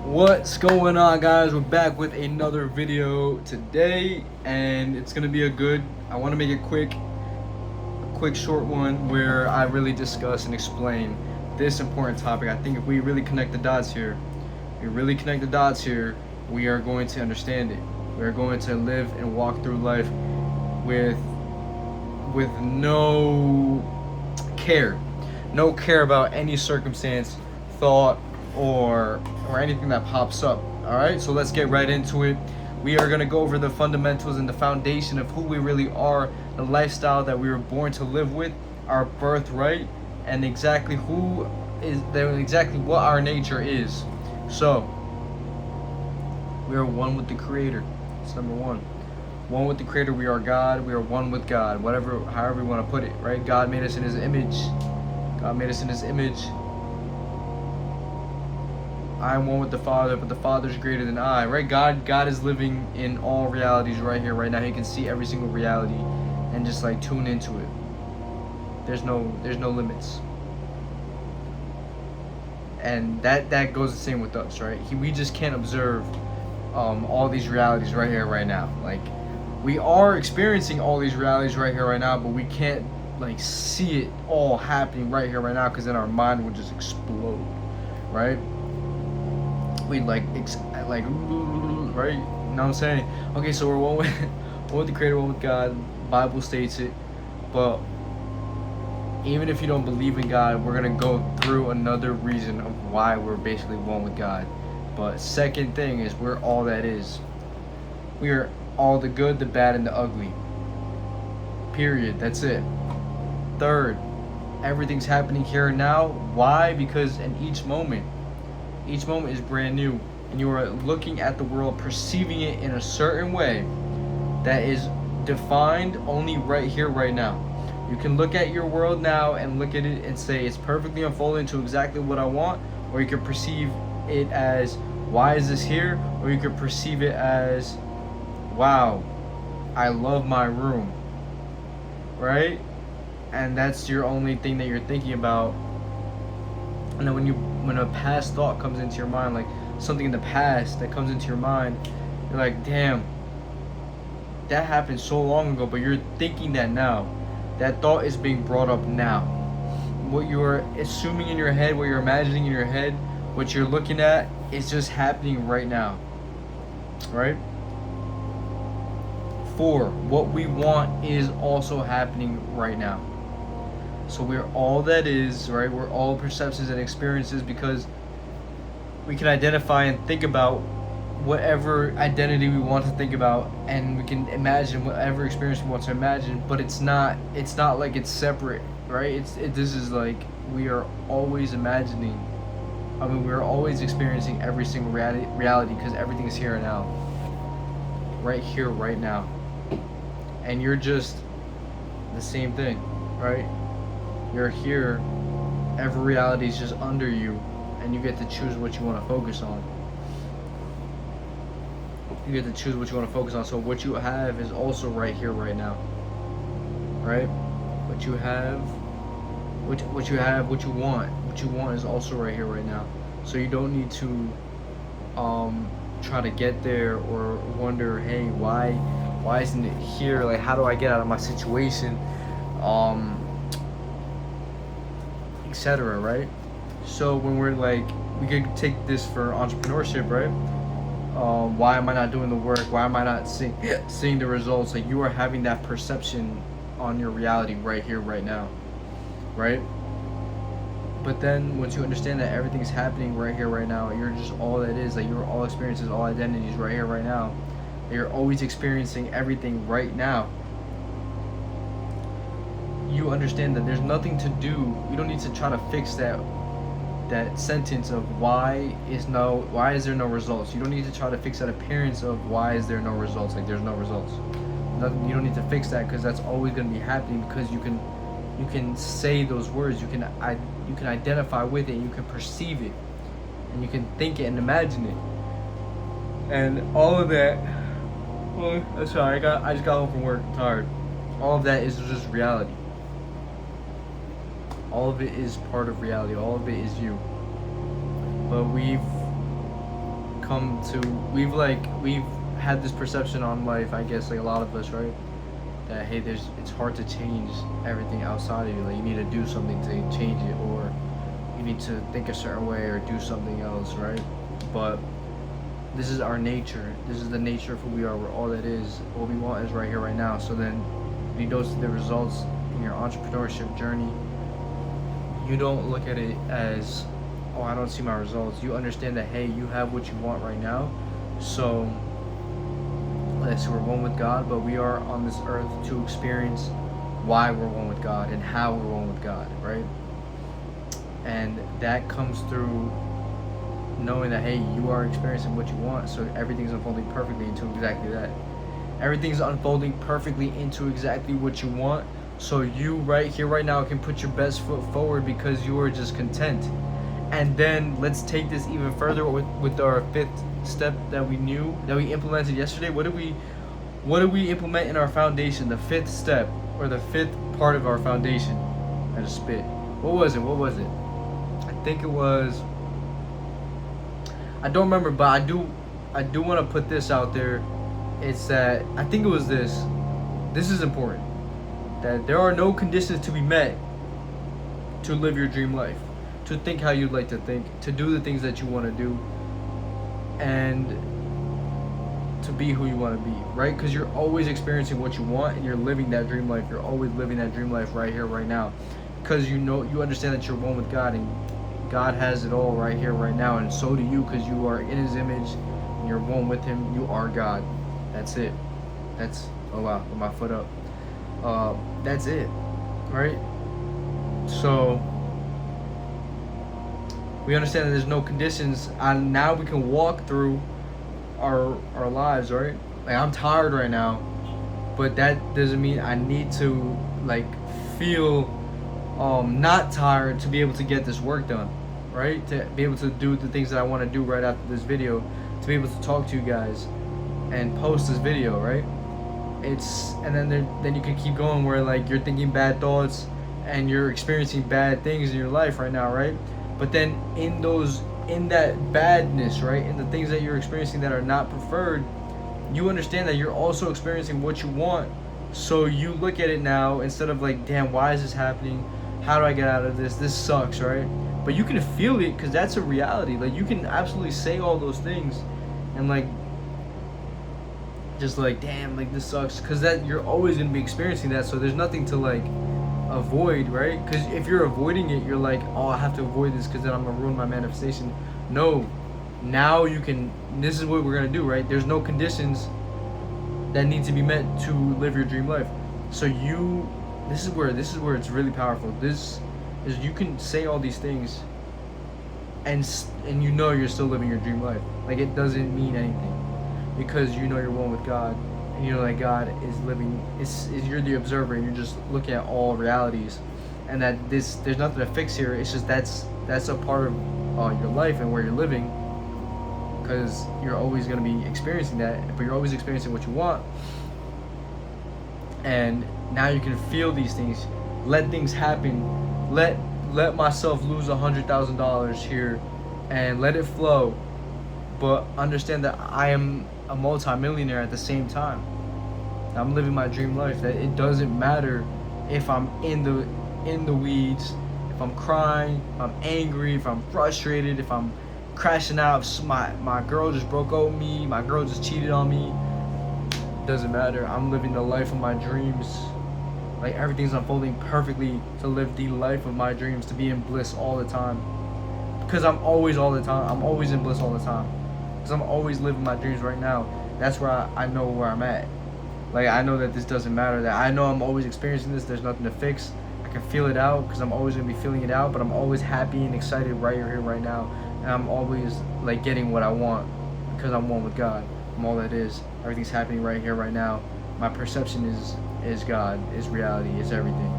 What's going on, guys? We're back with another video today, and it's gonna be I want to make it a quick short one where I really discuss and explain this important topic. I think if we really connect the dots here, we are going to understand it. We are going to live and walk through life with no care about any circumstance, thought, or anything that pops up. All right, so let's get right into it. We are going to go over the fundamentals and the foundation of who we really are, the lifestyle that we were born to live with, our birthright, and exactly what our nature is. So we are one with the Creator. It's number one with the Creator. We are God. We are one with God, however you want to put it, right? God made us in his image. I am one with the Father, but the Father is greater than I, right? God is living in all realities right here, right now. He can see every single reality and just like tune into it. There's no limits. And that goes the same with us, right? We just can't observe all these realities right here, right now. Like, we are experiencing all these realities right here, right now, but we can't like see it all happening right here, right now, because then our mind would just explode, right? We'd right? You know what I'm saying? Okay, so we're one with the Creator, one with God. Bible states it, but even if you don't believe in God, we're gonna go through another reason of why we're basically one with God. But second thing is, we're all that is. We are all the good, the bad, and the ugly. Period. That's it. Third, everything's happening here and now. Why? Because in each moment is brand new, and you are looking at the world, perceiving it in a certain way that is defined only right here, right now. You can look at your world now and look at it and say it's perfectly unfolding to exactly what I want, or you can perceive it as, why is this here? Or you could perceive it as, wow, I love my room, right? And that's your only thing that you're thinking about. And then when a past thought comes into your mind, like something in the past that comes into your mind, you're like, damn, that happened so long ago, but you're thinking that now. That thought is being brought up now. What you're assuming in your head, what you're imagining in your head, what you're looking at is just happening right now, right? 4, what we want is also happening right now. So we're all that is, right? We're all perceptions and experiences, because we can identify and think about whatever identity we want to think about, and we can imagine whatever experience we want to imagine, but it's not like it's separate, right? This is like, we are always imagining. I mean, we're always experiencing every single reality, because everything is here and now. Right here, right now. And you're just the same thing, right? You're here, every reality is just under you, and you get to choose what you want to focus on. So what you have is also right here, right now, right? What you want is also right here, right now. So you don't need to try to get there or wonder, hey, why isn't it here? Like, how do I get out of my situation? Etc. Right? So when we're like, we could take this for entrepreneurship, right? Why am I not doing the work? Why am I not seeing the results? Like, you are having that perception on your reality right here, right now, right? But then once you understand that everything's happening right here, right now, you're just all that is. Like, you're all experiences, all identities right here, right now. You're always experiencing everything right now. You understand that there's nothing to do. You don't need to try to fix that sentence of why is there no results. You don't need to try to fix that appearance of why is there no results. Like, there's no results. You don't need to fix that, because that's always going to be happening, because you can say those words, you can identify with it, you can perceive it, and you can think it and imagine it, and all of that. Well, sorry, I just got home from work, I'm tired. All of that is just reality. All of it is part of reality. All of it is you. But we've we've had this perception on life, I guess, like a lot of us, right? That hey, it's hard to change everything outside of you. Like you need to do something to change it, or you need to think a certain way or do something else, right? But this is our nature. This is the nature of who we are. We're all that is. What we want is right here, right now. So then, when you don't see the results in your entrepreneurship journey, you don't look at it as, oh, I don't see my results. You understand that, hey, you have what you want right now. So, let's say we're one with God, but we are on this earth to experience why we're one with God and how we're one with God, right? And that comes through knowing that, hey, you are experiencing what you want, so everything's unfolding perfectly into exactly that. Everything's unfolding perfectly into exactly what you want, so you right here, right now, can put your best foot forward because you are just content. And then let's take this even further with our fifth step that we implemented yesterday. What did we implement in our foundation? The fifth step, or the fifth part of our foundation. I just spit. What was it? I think it was, I don't remember, but I do want to put this out there. It's that I think it was this. This is important. That there are no conditions to be met to live your dream life, to think how you'd like to think, to do the things that you want to do, and to be who you want to be, right? Because you're always experiencing what you want and you're living that dream life. You're always living that dream life right here, right now. Because you understand that you're one with God, and God has it all right here, right now, and so do you, because you are in His image and you're one with Him. You are God. That's it. Oh wow, put my foot up. That's it, right? So we understand that there's no conditions, and now we can walk through our lives, right? Like I'm tired right now, but that doesn't mean I need to like feel not tired to be able to get this work done, right? To be able to do the things that I want to do right after this video, to be able to talk to you guys and post this video, right? And then you can keep going where like you're thinking bad thoughts and you're experiencing bad things in your life right now, right? But then in that badness, right, in the things that you're experiencing that are not preferred, you understand that you're also experiencing what you want. So you look at it now, instead of like, damn, why is this happening? How do I get out of this? This sucks, right? But you can feel it, because that's a reality. Like you can absolutely say all those things and like just like, damn, like this sucks, because that you're always going to be experiencing that. So there's nothing to like avoid, right? Because if you're avoiding it, you're like, oh, I have to avoid this because then I'm gonna ruin my manifestation. No, now you can. This is what we're gonna do, right? There's no conditions that need to be met to live your dream life. So this is where it's really powerful. This is, you can say all these things and you know you're still living your dream life. Like it doesn't mean anything, because you know you're one with God. And you know that God is living, you're the observer, and you're just looking at all realities, and that there's nothing to fix here. It's just that's a part of your life and where you're living, because you're always going to be experiencing that, but you're always experiencing what you want. And now you can feel these things, let things happen, let myself lose $100,000 here and let it flow, but understand that I am a multi-millionaire at the same time. I'm living my dream life. That it doesn't matter if I'm in the weeds, if I'm crying, if I'm angry, if I'm frustrated, if I'm crashing out, if my girl just broke up with me, my girl just cheated on me. It doesn't matter. I'm living the life of my dreams. Like everything's unfolding perfectly to live the life of my dreams, to be in bliss all the time. Because I'm always in bliss all the time. Because I'm always living my dreams right now. That's where I know where I'm at. Like I know that this doesn't matter, that I know I'm always experiencing this. There's nothing to fix. I can feel it out because I'm always going to be feeling it out, but I'm always happy and excited right here, right now. And I'm always like getting what I want because I'm one with God. I'm all that is. Everything's happening right here, right now. My perception is God, is reality, is everything.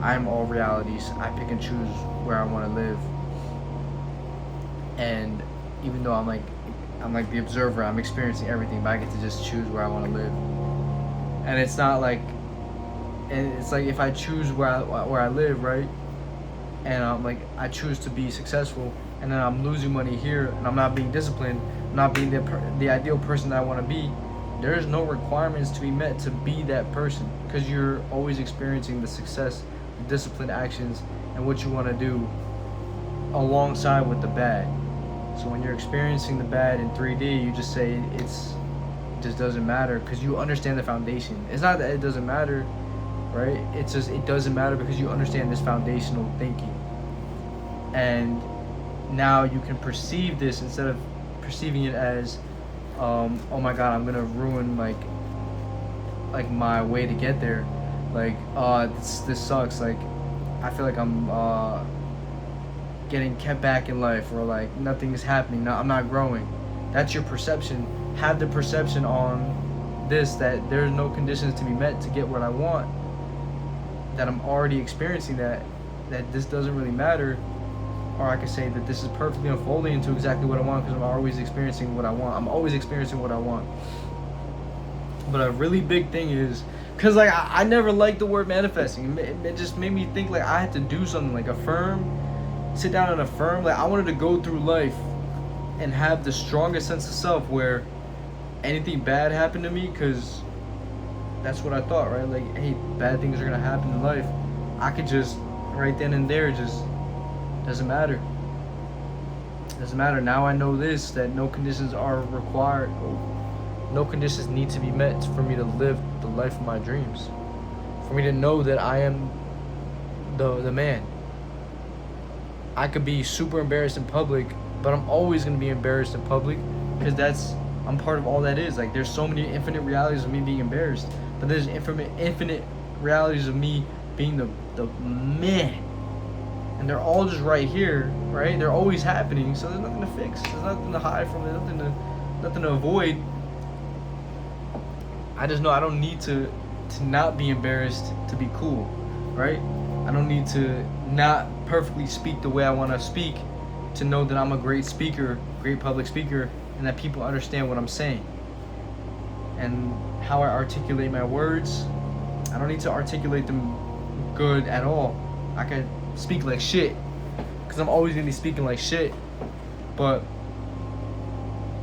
I'm all realities. I pick and choose where I want to live. And even though I'm like the observer, I'm experiencing everything, but I get to just choose where I want to live. And it's not like, and it's like if I choose where I live, right, and I'm like, I choose to be successful, and then I'm losing money here, and I'm not being disciplined, not being the ideal person that I want to be, there's no requirements to be met to be that person, because you're always experiencing the success, the disciplined actions, and what you want to do alongside with the bad. So when you're experiencing the bad in 3D, you just say it just doesn't matter, because you understand the foundation. It's not that it doesn't matter, right? It's just it doesn't matter because you understand this foundational thinking. And now you can perceive this instead of perceiving it as oh my god, I'm gonna ruin like my way to get there, like this sucks, like I feel like I'm getting kept back in life, or like nothing is happening, no, I'm not growing. That's your perception. Have the perception on this, that there's no conditions to be met to get what I want, that I'm already experiencing that this doesn't really matter. Or I could say that this is perfectly unfolding into exactly what I want, because I'm always experiencing what I want. I'm always experiencing what I want. But a really big thing is, because like I never liked the word manifesting. It just made me think like I had to do something, like affirm, sit down and affirm. Like I wanted to go through life and have the strongest sense of self where anything bad happened to me, because that's what I thought, right? Like, hey, bad things are gonna happen in life. I could just right then and there just doesn't matter. Doesn't matter. Now I know this, that no conditions are required. No conditions need to be met for me to live the life of my dreams. For me to know that I am the man. I could be super embarrassed in public, but I'm always gonna be embarrassed in public, because I'm part of all that is. Like there's so many infinite realities of me being embarrassed, but there's infinite realities of me being the man. And they're all just right here, right? They're always happening, so there's nothing to fix. There's nothing to hide from. There's nothing to avoid. I just know I don't need to not be embarrassed to be cool, right? I don't need to not perfectly speak the way I want to speak to know that I'm a great speaker, great public speaker, and that people understand what I'm saying. And how I articulate my words, I don't need to articulate them good at all. I can speak like shit, because I'm always gonna be speaking like shit, but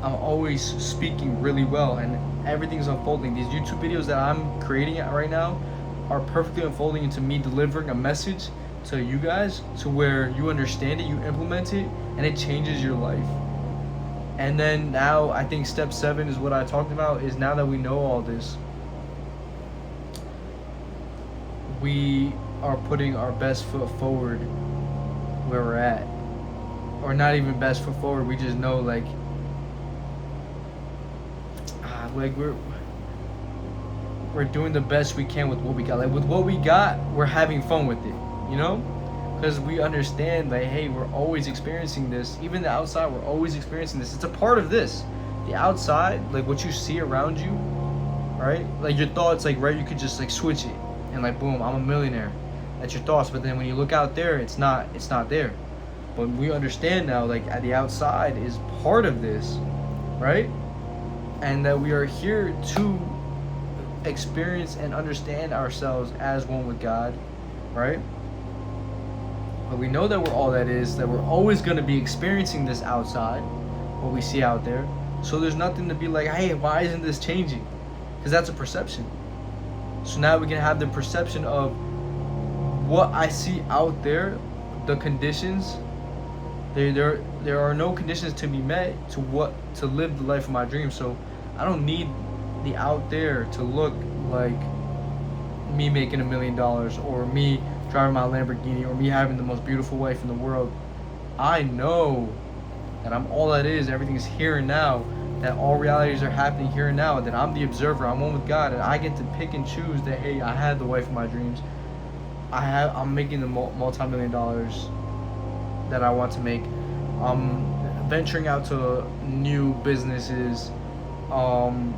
I'm always speaking really well, and everything's unfolding. These YouTube videos that I'm creating right now are perfectly unfolding into me delivering a message to you guys, to where you understand it, you implement it, and it changes your life. And then now I think step 7 is what I talked about, is now that we know all this, we are putting our best foot forward where we're at. Or not even best foot forward, we just know like we're doing the best we can with what we got. Like with what we got, we're having fun with it, you know? Because we understand like, hey, we're always experiencing this. Even the outside, we're always experiencing this. It's a part of this. The outside, like what you see around you, right? Like your thoughts, like, right, you could just like switch it and like boom, I'm a millionaire. That's your thoughts. But then when you look out there, it's not there. But we understand now, like the outside is part of this, right? And that we are here to experience and understand ourselves as one with God, right? But we know that we're all that is, that we're always going to be experiencing this outside, what we see out there. So there's nothing to be like, hey, why isn't this changing? Because that's a perception. So now we can have the perception of what I see out there, the conditions. There are no conditions to be met to live the life of my dreams. So I don't need the out there to look like me making $1 million, or me driving my Lamborghini, or me having the most beautiful wife in the world. I know that I'm all that is. Everything's here and now. That all realities are happening here and now. That I'm the observer. I'm one with God, and I get to pick and choose that. Hey, I had the wife of my dreams. I'm making the multi-million dollars that I want to make. I'm venturing out to new businesses. I'm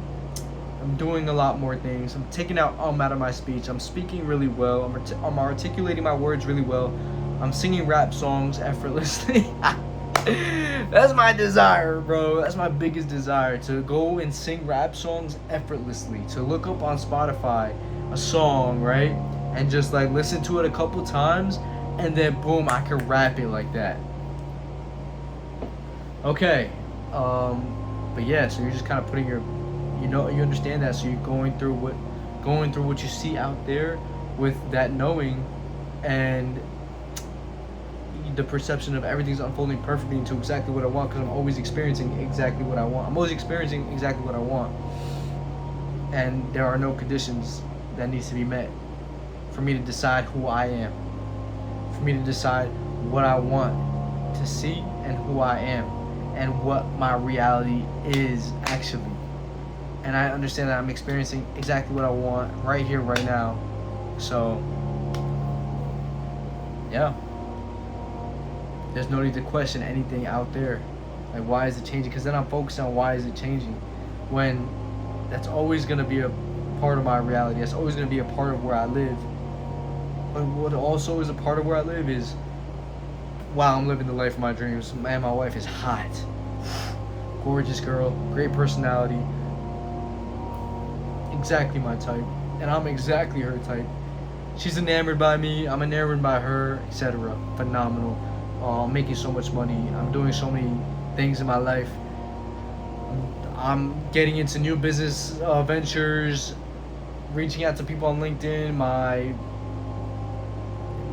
doing a lot more things. I'm taking out out of my speech. I'm speaking really well. I'm articulating my words really well. I'm singing rap songs effortlessly. That's my desire, bro. That's my biggest desire, to go and sing rap songs effortlessly. To look up on Spotify a song, right? And just like listen to it a couple times, and then boom, I can rap it like that. Okay. But yeah, so you're just kind of putting your, you understand that, so you're going through what you see out there with that knowing, and the perception of everything's unfolding perfectly into exactly what I want, because I'm always experiencing exactly what I want. I'm always experiencing exactly what I want. And there are no conditions that needs to be met for me to decide who I am, for me to decide what I want to see and who I am and what my reality is actually. And I understand that I'm experiencing exactly what I want right here, right now. So, yeah. There's no need to question anything out there. Like, why is it changing? Because then I'm focused on why is it changing, when that's always going to be a part of my reality. That's always going to be a part of where I live. But what also is a part of where I live is, wow, I'm living the life of my dreams. Man, my wife is hot. Gorgeous girl, great personality. Exactly my type. And I'm exactly her type. She's enamored by me, I'm enamored by her, etc. Phenomenal. I'm making so much money. I'm doing so many things in my life. I'm getting into new business ventures, reaching out to people on LinkedIn.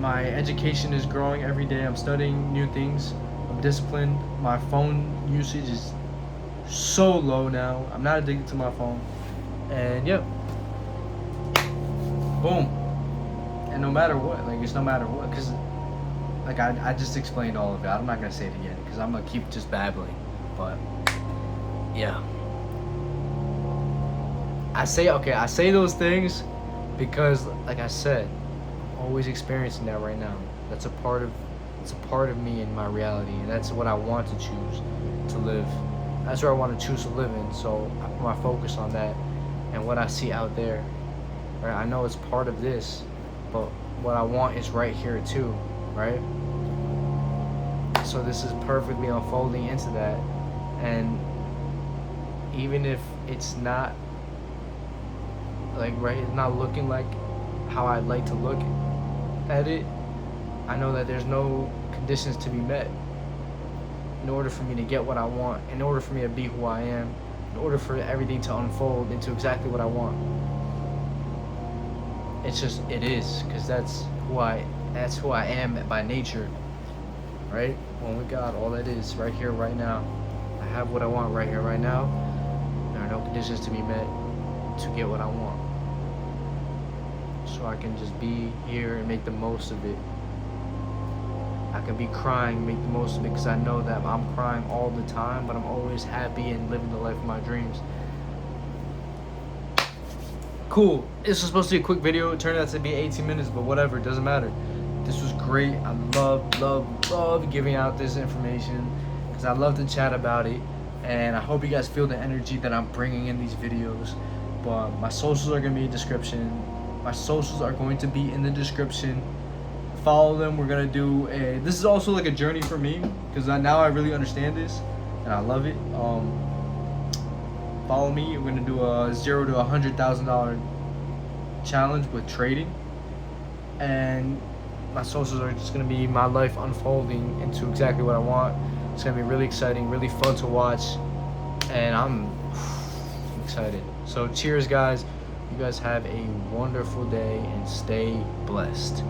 My education is growing every day. I'm studying new things. I'm disciplined. My phone usage is so low now. I'm not addicted to my phone. And yep. Boom. And no matter what, like, it's no matter what, because like I just explained all of it. I'm not gonna say it again because I'm gonna keep just babbling. But yeah, I say those things because, like I said, I'm always experiencing that right now. It's a part of me and my reality, and that's what I want to choose to live. That's where I want to choose to live in. So I put my focus on that and what I see out there. Right? I know it's part of this, but what I want is right here too. Right? So this is perfectly unfolding into that, and even if it's not like right, it's not looking like how I'd like to look at it, I know that there's no conditions to be met in order for me to get what I want, in order for me to be who I am, in order for everything to unfold into exactly what I want. It's just, it is, because that's who I am by nature. Right? One with God, all that is right here, right now. I have what I want right here, right now. There are no conditions to be met to get what I want. So I can just be here and make the most of it. I can be crying, make the most of it, because I know that I'm crying all the time, but I'm always happy and living the life of my dreams. Cool. This was supposed to be a quick video. It turned out to be 18 minutes, but whatever, it doesn't matter. This was great. I love giving out this information because I love to chat about it, and I hope you guys feel the energy that I'm bringing in these videos. But my socials are going to be in the description. Follow them. We're going to do this is also like a journey for me, because now I really understand this and I love it. Follow me. We're going to do a $0 to $100,000 challenge with trading, and my socials are just going to be my life unfolding into exactly what I want. It's going to be really exciting, really fun to watch, and I'm excited. So cheers, guys. You guys have a wonderful day and stay blessed.